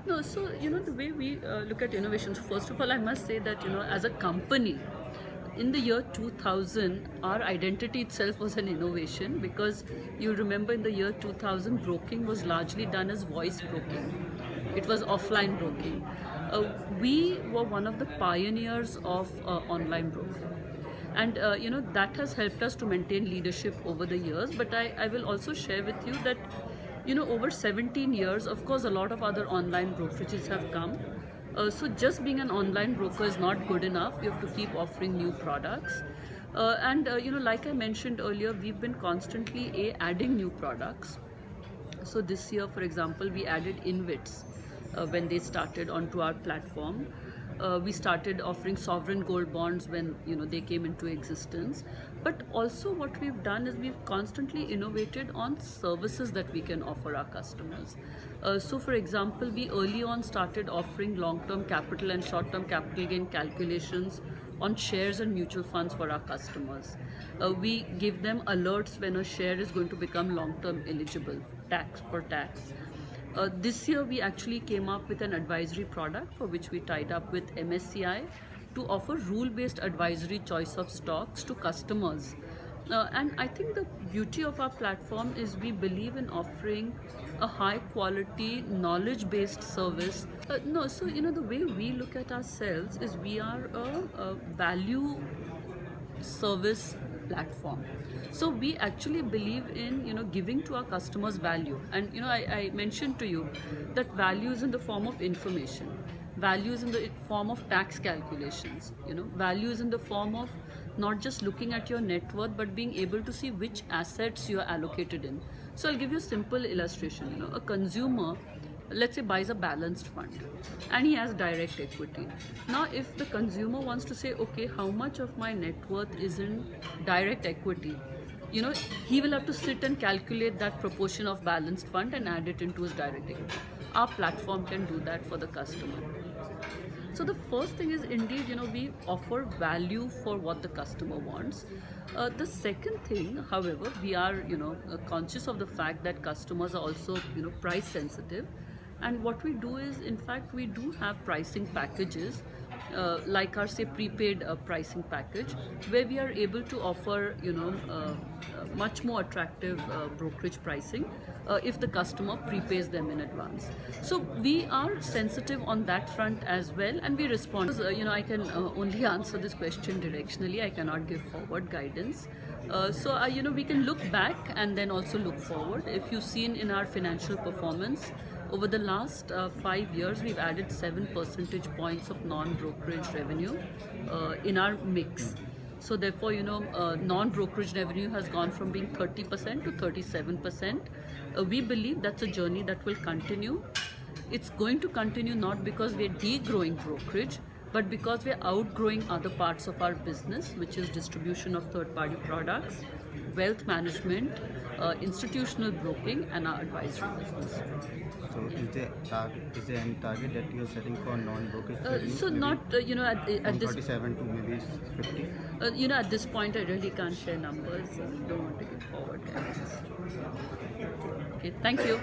No, so the way we look at innovations, first of all, I must say that as a company, in the year 2000, our identity itself was an innovation because you remember in the year 2000, broking was largely done as voice broking. It was offline broking. We were one of the pioneers of online broking. And that has helped us to maintain leadership over the years. But I will also share with you that over 17 years, of course, a lot of other online brokerages have come. So just being an online broker is not good enough. You have to keep offering new products. Like I mentioned earlier, we've been constantly adding new products. So this year, for example, we added InvITs when they started onto our platform. We started offering sovereign gold bonds when they came into existence. But also, what we've done is we've constantly innovated on services that we can offer our customers. So, for example, we early on started offering long-term capital and short-term capital gain calculations on shares and mutual funds for our customers. We give them alerts when a share is going to become long-term eligible tax. This year we actually came up with an advisory product for which we tied up with MSCI to offer rule-based advisory choice of stocks to customers. And I think the beauty of our platform is we believe in offering a high quality knowledge-based service. No, so the way we look at ourselves is we are a value service platform. So we actually believe in giving to our customers value. And I mentioned to you that value is in the form of information, value is in the form of tax calculations, value is in the form of not just looking at your net worth but being able to see which assets you are allocated in. So I'll give you a simple illustration. A consumer, let's say, buys a balanced fund and he has direct equity. Now if the consumer wants to say, okay, how much of my net worth is in direct equity, he will have to sit and calculate that proportion of balanced fund and add it into his direct equity. Our platform can do that for the customer. So the first thing is, indeed, we offer value for what the customer wants. The second thing, however, we are conscious of the fact that customers are also price sensitive. And what we do is, in fact, we do have pricing packages, like our, say, prepaid pricing package, where we are able to offer much more attractive brokerage pricing if the customer prepays them in advance. So we are sensitive on that front as well, and we respond. I can only answer this question directionally. I cannot give forward guidance. We can look back and then also look forward. If you've seen in our financial performance, over the last 5 years, we've added 7 percentage points of non-brokerage revenue in our mix. So therefore, non-brokerage revenue has gone from being 30% to 37%. We believe that's a journey that will continue. It's going to continue not because we're degrowing brokerage, but because we're outgrowing other parts of our business, which is distribution of third-party products, wealth management, institutional broking, and our advisory business. So is there any target that you're setting for non-brokerage revenue? So maybe not at this 37 to maybe 50? at this point I really can't share numbers. Don't want to give forward guidance. Okay, thank you.